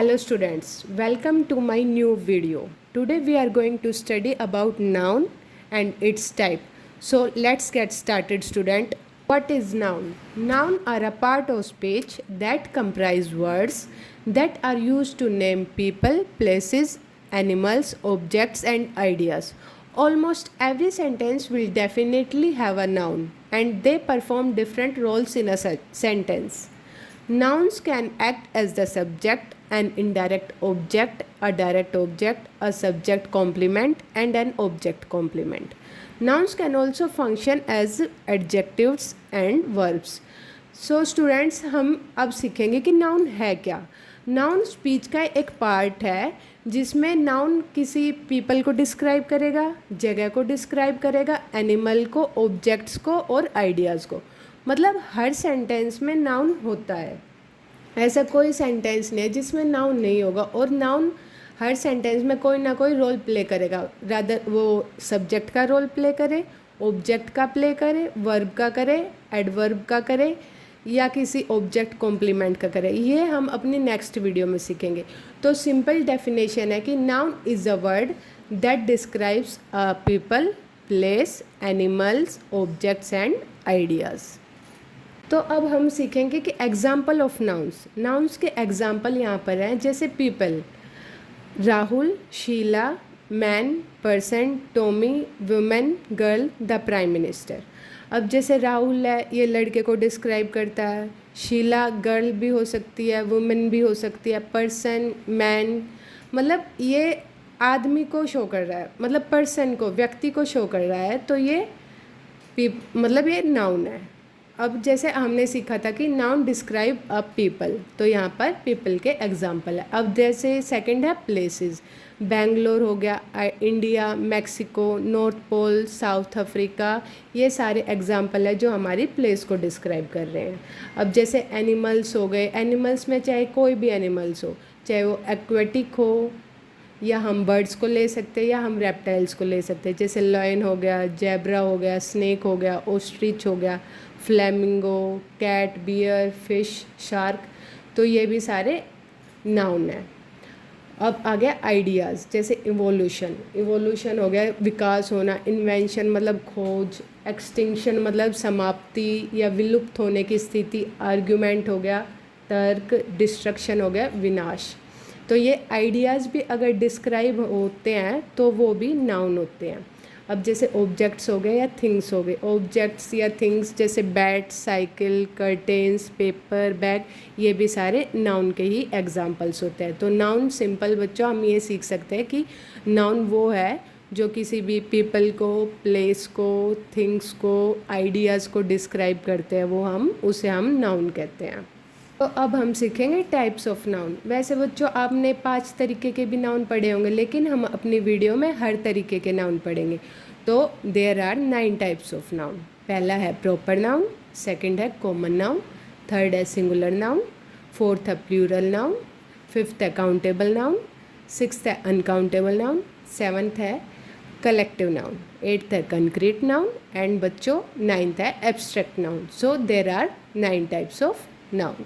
Hello students, welcome to my new video. Today we are going to study about noun and its type. So let's get started student. What is noun? Noun are a part of speech that comprise words that are used to name people, places, animals, objects and ideas. Almost every sentence will definitely have a noun and they perform different roles in a sentence. Nouns can act as the subject, an indirect object, a direct object, a subject complement, and an object complement. Nouns can also function as adjectives and verbs. So students हम अब सीखेंगे कि noun है क्या. Noun speech का एक part है जिसमें नाउन किसी पीपल को डिस्क्राइब करेगा, जगह को डिस्क्राइब करेगा, एनिमल को, ऑब्जेक्ट्स को और आइडियाज़ को. मतलब हर सेंटेंस में नाउन होता है. ऐसा कोई सेंटेंस नहीं है जिसमें नाउन नहीं होगा. और नाउन हर सेंटेंस में कोई ना कोई रोल प्ले करेगा. रादर वो सब्जेक्ट का रोल प्ले करे, ऑब्जेक्ट का प्ले करे, वर्ब का करे, एडवर्ब का करे या किसी ऑब्जेक्ट कॉम्प्लीमेंट का करे. ये हम अपनी नेक्स्ट वीडियो में सीखेंगे. तो सिंपल डेफिनेशन है कि noun is a word that describes a people, place, animals, objects and ideas. तो अब हम सीखेंगे कि एग्जाम्पल ऑफ नाउन्स. नाउन्स के एग्जाम्पल यहाँ पर हैं, जैसे people, Rahul, Sheela, man, person, Tommy, women, girl, the prime minister. अब जैसे राहुल है, ये लड़के को डिस्क्राइब करता है. शीला गर्ल भी हो सकती है, वुमेन भी हो सकती है. पर्सन, मैन, मतलब ये आदमी को शो कर रहा है, मतलब पर्सन को, व्यक्ति को शो कर रहा है. तो ये मतलब ये नाउन है. अब जैसे हमने सीखा था कि नाउन डिस्क्राइब अ पीपल, तो यहाँ पर पीपल के एग्जाम्पल है. अब जैसे सेकंड है प्लेसेस. बेंगलोर हो गया, India, Mexico, North Pole, South Africa, ये सारे एग्जाम्पल है जो हमारी प्लेस को डिस्क्राइब कर रहे हैं. अब जैसे एनिमल्स हो गए. एनिमल्स में चाहे कोई भी एनिमल्स हो, चाहे वो एक्वेटिक हो या हम बर्ड्स को ले सकते हैं या हम रेप्टाइल्स को ले सकते हैं. जैसे लॉयन हो गया, जेब्रा हो गया, स्नेक हो गया, ऑस्ट्रिच हो गया, flamingo, cat, bear, fish, shark. तो ये भी सारे नाउन हैं. अब आ गया आइडियाज़. जैसे इवोल्यूशन. इवोल्यूशन हो गया विकास होना. इन्वेंशन मतलब खोज. एक्सटिंक्शन मतलब समाप्ति या विलुप्त होने की स्थिति. आर्ग्यूमेंट हो गया तर्क. डिस्ट्रक्शन हो गया विनाश. तो ये आइडियाज़ भी अगर डिस्क्राइब होते हैं तो वो भी नाउन होते हैं. अब जैसे ऑब्जेक्ट्स हो गए या थिंग्स हो गए. ऑब्जेक्ट्स या थिंग्स जैसे bat, cycle, curtains, paper, bag, ये भी सारे नाउन के ही एग्जांपल्स होते हैं. तो नाउन सिंपल बच्चों हम ये सीख सकते हैं कि नाउन वो है जो किसी भी पीपल को, प्लेस को, थिंग्स को, आइडियाज़ को डिस्क्राइब करते हैं, वो उसे हम नाउन कहते हैं. तो अब हम सीखेंगे टाइप्स ऑफ नाउन. वैसे बच्चों आपने 5 तरीके के भी नाउन पढ़े होंगे, लेकिन हम अपनी वीडियो में हर तरीके के नाउन पढ़ेंगे. तो there are 9 types of noun. पहला है प्रॉपर नाउन, सेकंड है कॉमन नाउन, थर्ड है सिंगुलर नाउन, फोर्थ है प्लूरल नाउन, फिफ्थ है काउंटेबल नाउन, सिक्स्थ है अनकाउंटेबल नाउन, सेवन्थ है कलेक्टिव नाउन, एट्थ है कंक्रीट नाउन एंड बच्चों 9th है abstract noun. So there are 9 types of noun.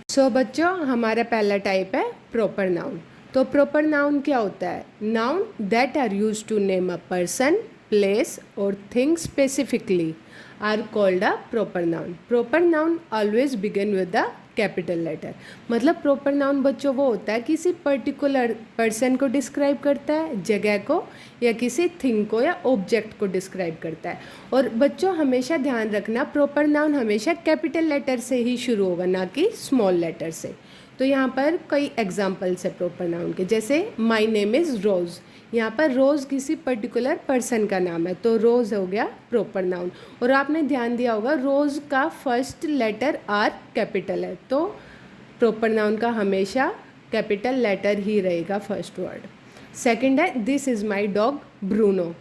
So बच्चों हमारा पहला टाइप है प्रॉपर नाउन. तो प्रॉपर नाउन क्या होता है? Noun that are use to name a person, place और thing specifically are called a proper noun. Proper noun always begin with the capital letter. मतलब प्रॉपर नाउन बच्चों वो होता है किसी पर्टिकुलर पर्सन को डिस्क्राइब करता है, जगह को या किसी थिंग को या ऑब्जेक्ट को डिस्क्राइब करता है. और बच्चों हमेशा ध्यान रखना प्रॉपर नाउन हमेशा कैपिटल लेटर से ही शुरू होगा, ना कि स्मॉल लेटर से. तो यहाँ पर कई एग्जाम्पल्स है प्रॉपर नाउन के. जैसे माई नेम इज़ रोज़. यहाँ पर रोज़ किसी पर्टिकुलर पर्सन का नाम है, तो रोज़ हो गया प्रॉपर नाउन. और आपने ध्यान दिया होगा रोज़ का फर्स्ट लेटर आर कैपिटल है, तो प्रॉपर नाउन का हमेशा कैपिटल लेटर ही रहेगा फर्स्ट वर्ड. सेकंड है this is my dog Bruno.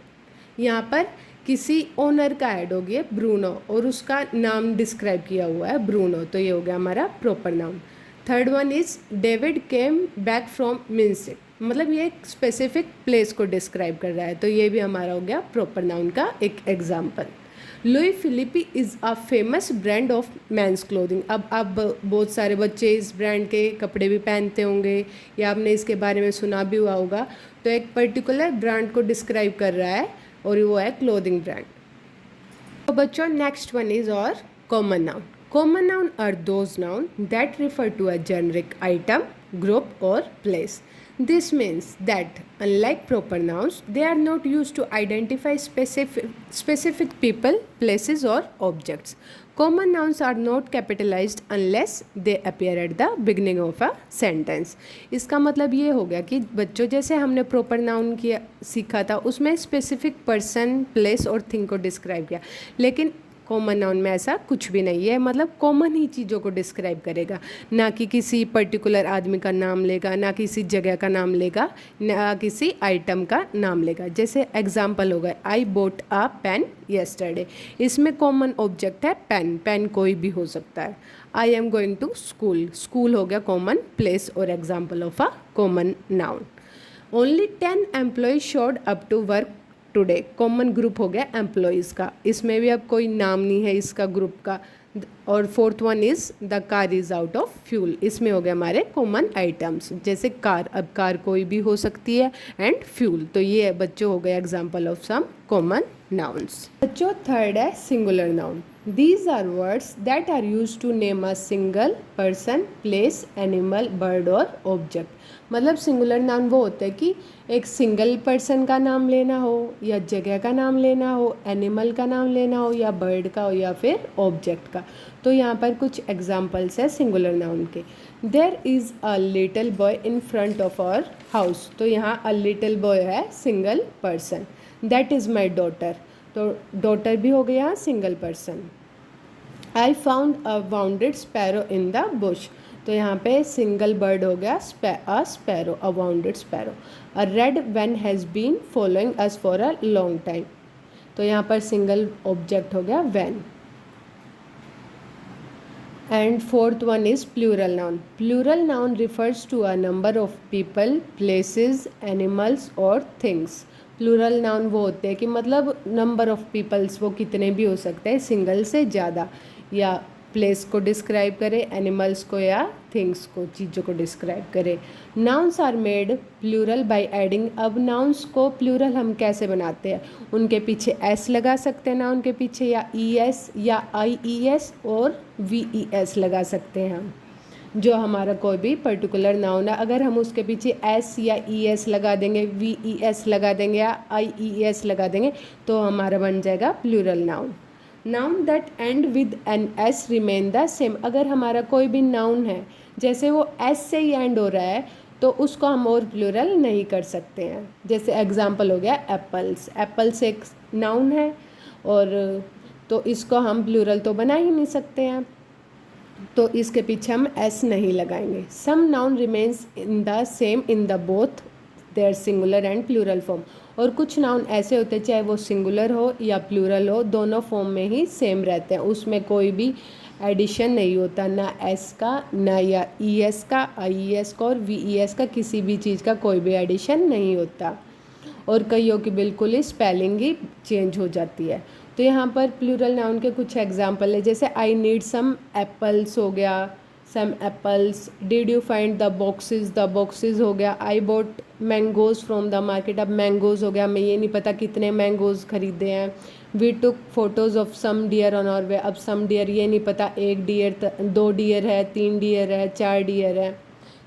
यहाँ पर किसी ओनर का ऐड हो गया ब्रूनो और उसका नाम डिस्क्राइब किया हुआ है ब्रूनो, तो ये हो गया हमारा proper noun. Third one is David came back from Minsk. मतलब ये एक स्पेसिफिक प्लेस को डिस्क्राइब कर रहा है, तो ये भी हमारा हो गया प्रॉपर नाउन का एक example. Louis Philippe is a famous brand of men's clothing. अब आप बहुत सारे बच्चे इस ब्रांड के कपड़े भी पहनते होंगे या आपने इसके बारे में सुना भी हुआ होगा। तो एक पर्टिकुलर ब्रांड को डिस्क्राइब कर रहा है और वो है क्लोथिंग ब्रांड। तो बच्चों next one is our common noun. Common noun are those noun that refer to a generic item, group or place. This means that unlike proper nouns, they are not used to identify specific people, places or objects. Common nouns are not capitalized unless they appear at the beginning of a sentence. इसका मतलब ये हो गया कि बच्चों जैसे हमने proper noun किया सीखा था उसमें स्पेसिफिक पर्सन, प्लेस और थिंग को डिस्क्राइब किया, लेकिन कॉमन नाउन में ऐसा कुछ भी नहीं है, मतलब कॉमन ही चीज़ों को डिस्क्राइब करेगा, ना कि किसी पर्टिकुलर आदमी का नाम लेगा, ना किसी जगह का नाम लेगा, ना किसी आइटम का नाम लेगा। जैसे एग्जांपल हो गया I bought a pen yesterday, इसमें कॉमन ऑब्जेक्ट है पेन, पेन कोई भी हो सकता है। I am going to school, school हो गया कॉमन प्लेस और example of a common noun. Only 10 employees showed up to work today, common group हो गया एम्प्लॉयज़ का, इसमें भी अब कोई नाम नहीं है इसका ग्रुप का। और fourth one is the car is out of fuel, इसमें हो गए हमारे कॉमन आइटम्स, जैसे कार, अब कार कोई भी हो सकती है, एंड फ्यूल। तो ये बच्चों हो गए example of some common nouns. बच्चों थर्ड है singular noun. These are words that are used to name a single person, place, animal, bird और object। मतलब सिंगुलर नाउन वो होता है कि एक सिंगल पर्सन का नाम लेना हो या जगह का नाम लेना हो, एनिमल का नाम लेना हो या बर्ड का हो या फिर ऑब्जेक्ट का। तो यहाँ पर कुछ एग्जाम्पल्स है सिंगुलर नाउन के। There is a little boy in front of our house, तो यहाँ अ लिटिल बॉय है single person. That is my daughter, तो डॉटर भी हो गया single person. I found a wounded sparrow in the bush, तो यहाँ पे सिंगल बर्ड हो गया a sparrow, a wounded sparrow. A red van has been following us for a long time, तो यहाँ पर सिंगल ऑब्जेक्ट हो गया van. And fourth one is plural noun. Plural noun refers to a number of people, places, animals और things. Plural noun वो होते हैं कि मतलब नंबर ऑफ पीपल्स वो कितने भी हो सकते हैं, सिंगल से ज़्यादा, या प्लेस को डिस्क्राइब करे, एनिमल्स को या थिंग्स को, चीज़ों को डिस्क्राइब करे। Nouns are made plural by adding. अब नाउन्स को प्लूरल हम कैसे बनाते हैं, उनके पीछे एस लगा सकते हैं नाउन के पीछे, या ई एस या आई ई एस और वी ई एस लगा सकते हैं हम। जो हमारा कोई भी पर्टिकुलर नाउन है, अगर हम उसके पीछे एस या ई एस लगा देंगे, वी ई एस लगा देंगे या आई ई एस लगा देंगे, तो हमारा बन जाएगा plural noun. Noun that end with an S remain the same. अगर हमारा कोई भी नाउन है जैसे वो एस से ही एंड हो रहा है तो उसको हम और प्लूरल नहीं कर सकते हैं। जैसे एग्जांपल हो गया एप्पल्स, एप्पल्स एक नाउन है और तो इसको हम प्लूरल तो बना ही नहीं सकते हैं, तो इसके पीछे हम एस नहीं लगाएंगे। Some noun remains in the same in the both their singular and plural form. और कुछ नाउन ऐसे होते हैं चाहे वो सिंगुलर हो या प्लूरल हो, दोनों फॉर्म में ही सेम रहते हैं, उसमें कोई भी एडिशन नहीं होता, ना एस का ना या ई एस का, आई एस का और वी ई एस का, किसी भी चीज़ का कोई भी एडिशन नहीं होता। और कईयों की बिल्कुल ही स्पेलिंग ही चेंज हो जाती है। तो यहाँ पर प्लूरल नाउन के कुछ एग्जांपल है, जैसे आई नीड सम एप्पल्स हो गया, some apples. Did you find the boxes हो गया। I bought mangoes from the market, अब मैंगोज़ हो गया, मैं ये नहीं पता कितने मैंगोज़ खरीदे हैं। We took photos of some deer on our way, अब सम डियर ये नहीं पता एक डियर, दो डियर है, तीन डियर है, चार डियर है।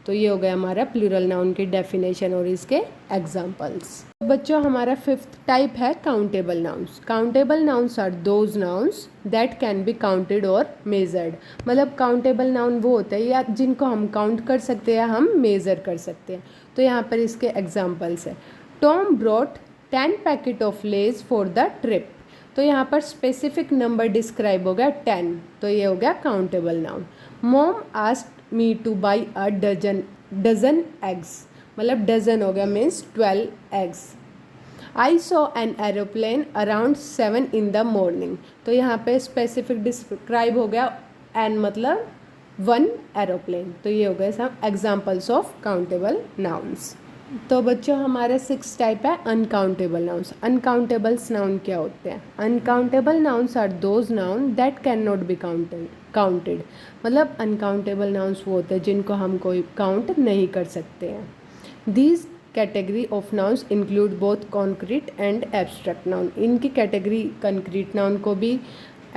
तो ये हो गया हमारा प्लूरल नाउन की डेफिनेशन और इसके एग्जांपल्स। बच्चों हमारा फिफ्थ टाइप है countable nouns. Countable nouns are those nouns that can be counted और मेजर्ड। मतलब काउंटेबल नाउन वो होते हैं या जिनको हम काउंट कर सकते हैं या हम मेज़र कर सकते हैं। तो यहाँ पर इसके एग्जांपल्स है। Tom brought 10 packet of Lay's for the trip, तो यहाँ पर स्पेसिफिक नंबर डिस्क्राइब हो गया 10, तो ये हो गया countable noun. Mom asked me to buy a dozen eggs, मतलब डजन हो गया means 12 eggs. I saw an aeroplane around 7 in the morning, तो यहाँ पे स्पेसिफिक डिस्क्राइब हो गया एन मतलब 1 एरोप्लेन। तो ये हो गए सब एग्जाम्पल्स ऑफ काउंटेबल नाउन्स। तो बच्चों हमारा 6 टाइप है अनकाउंटेबल नाउन्स। अनकाउंटेबल्स नाउन क्या होते हैं? Uncountable nouns are those noun that can not be counted. मतलब अनकाउंटेबल नाउन्स वो होते हैं जिनको हम कोई काउंट नहीं कर सकते हैं। These category of nouns include both concrete and abstract noun. इनकी कैटेगरी कंक्रीट नाउन को भी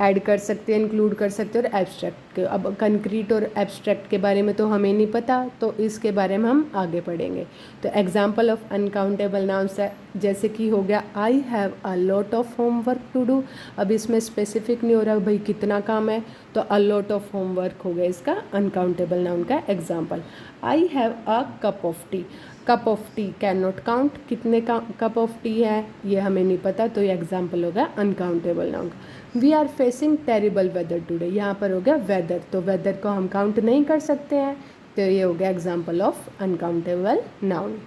ऐड कर सकते हैं, इंक्लूड कर सकते हैं, और एब्स्ट्रैक्ट के। अब कंक्रीट और एब्स्ट्रैक्ट के बारे में तो हमें नहीं पता, तो इसके बारे में हम आगे पढ़ेंगे। तो एग्जांपल ऑफ अनकाउंटेबल नाउन्स है, जैसे कि हो गया I have a lot of homework to do. अब इसमें स्पेसिफिक नहीं हो रहा भाई कितना काम है, तो अ लॉट ऑफ होमवर्क हो गया इसका अनकाउंटेबल नाउन का example. I have a cup of T. Cup of T can not count, कितने का कप ऑफ टी है ये हमें नहीं पता, तो ये एग्जाम्पल हो गया uncountable noun. We are facing terrible weather today, यहाँ पर हो गया वेदर, तो वेदर को हम काउंट नहीं कर सकते हैं, तो ये हो गया एग्जाम्पल ऑफ अनकाउंटेबल नाउन।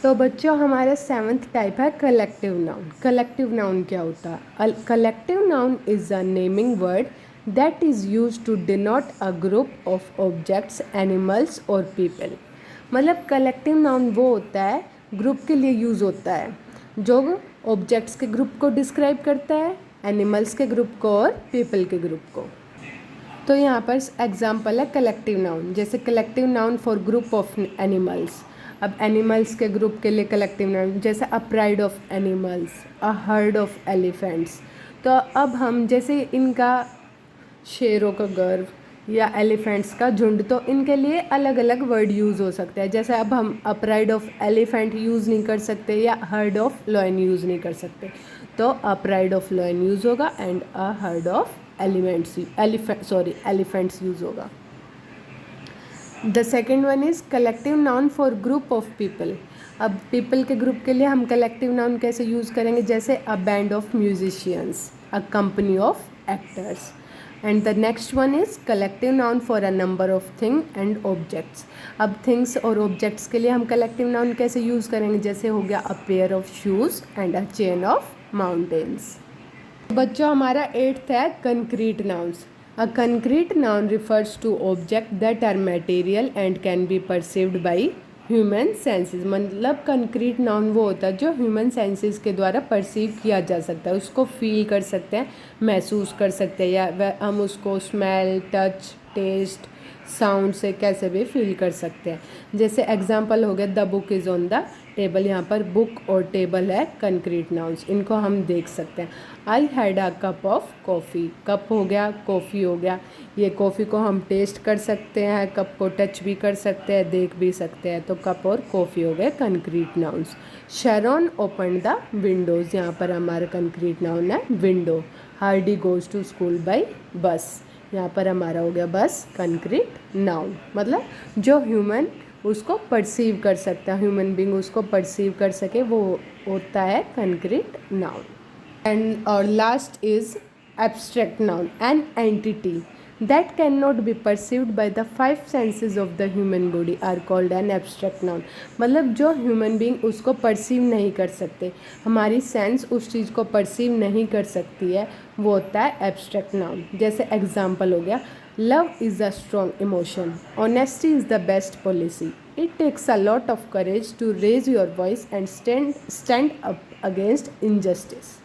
तो बच्चों हमारा 7th टाइप है कलेक्टिव नाउन। कलेक्टिव नाउन क्या होता है? Collective noun is a naming word that is use to denote a group of objects, animals और पीपल। मतलब कलेक्टिव नाउन वो होता है, ग्रुप के लिए यूज़ होता है, जो ऑब्जेक्ट्स के ग्रुप को डिस्क्राइब करता है, एनिमल्स के ग्रुप को और पीपल के ग्रुप को। तो यहाँ पर एग्जांपल है कलेक्टिव नाउन, जैसे collective noun for group of animals. अब एनिमल्स के ग्रुप के लिए कलेक्टिव नाउन, जैसे अ pride of animals, a herd of elephants. तो अब हम जैसे इनका शेरों का गर्व या एलिफेंट्स का झुंड, तो इनके लिए अलग अलग वर्ड यूज़ हो सकते हैं। जैसे अब हम अ प्राइड ऑफ एलिफेंट यूज़ नहीं कर सकते या हर्ड ऑफ लॉयन यूज़ नहीं कर सकते, तो a pride of lion use होगा and a herd of elephants use होगा। The second one is collective noun for group of people. अब पीपल के ग्रुप के लिए हम कलेक्टिव नाउन कैसे यूज़ करेंगे? जैसे a band of musicians, a company of actors. And the next one is collective noun for a number of thing and objects. अब things और ऑब्जेक्ट्स के लिए हम कलेक्टिव नाउन कैसे यूज़ करेंगे? जैसे हो गया a pair of shoes and a chain of mountains. बच्चों हमारा 8th है concrete nouns. A concrete noun refers to object that are material and can be perceived by human senses. मतलब concrete noun वो होता है जो ह्यूमन सेंसेस के द्वारा परसीव किया जा सकता है, उसको फील कर सकते हैं, महसूस कर सकते हैं, या हम उसको स्मेल, टच, टेस्ट, साउंड से कैसे भी फील कर सकते हैं। जैसे एग्जांपल हो गया the book is on the table. यहाँ पर बुक और टेबल है कंक्रीट नाउन्स, इनको हम देख सकते हैं। I had a cup of coffee, cup हो गया, कॉफ़ी हो गया। ये कॉफ़ी को हम टेस्ट कर सकते हैं, कप को टच भी कर सकते हैं, देख भी सकते हैं, तो कप और कॉफ़ी हो गए concrete nouns. Sharon open the windows, यहाँ पर हमारा कंक्रीट नाउन है window. Hardy goes to school by bus, यहाँ पर हमारा हो गया बस कंक्रीट नाउन। मतलब जो ह्यूमन उसको परसीव कर सकता है, ह्यूमन बींग उसको परसीव कर सके, वो होता है concrete noun. And our last is abstract noun, an entity that cannot be perceived by the 5 senses of the human body are called an abstract noun। मतलब जो ह्यूमन बींग उसको perceive नहीं कर सकते, हमारी सेंस उस चीज़ को परसीव नहीं कर सकती है, वो होता है एब्स्ट्रैक्ट नाउन। जैसे एग्जाम्पल हो गया love is a strong emotion, honesty is the best policy, it takes a lot of courage to raise your voice and stand up against injustice,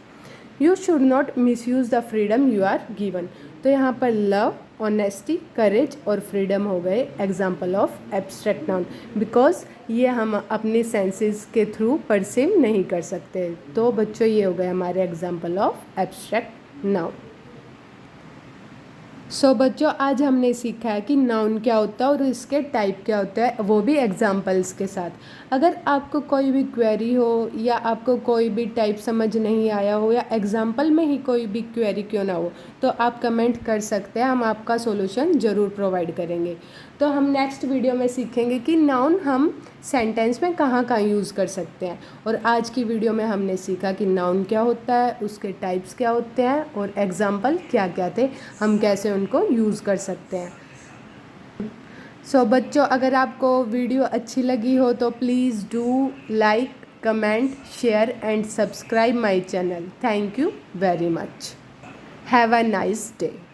you should not misuse the freedom you are given. तो यहाँ पर love, honesty, करेज और freedom हो गए example of abstract noun, because ये हम अपने senses के थ्रू परसीव नहीं कर सकते। तो बच्चों ये हो गए हमारे example of abstract noun. So बच्चों आज हमने सीखा है कि नाउन क्या होता है और इसके टाइप क्या होता है, वो भी एग्जाम्पल्स के साथ। अगर आपको कोई भी क्वेरी हो या आपको कोई भी टाइप समझ नहीं आया हो या एग्जाम्पल में ही कोई भी क्वेरी क्यों ना हो, तो आप कमेंट कर सकते हैं, हम आपका सॉल्यूशन ज़रूर प्रोवाइड करेंगे। तो हम नेक्स्ट वीडियो में सीखेंगे कि नाउन हम सेंटेंस में कहाँ कहाँ यूज़ कर सकते हैं। और आज की वीडियो में हमने सीखा कि नाउन क्या होता है, उसके टाइप्स क्या होते हैं और एग्जाम्पल क्या क्या थे, हम कैसे उनको यूज़ कर सकते हैं। सो बच्चों अगर आपको वीडियो अच्छी लगी हो तो please do like, comment, share and subscribe my channel. Thank you very much. Have a nice day.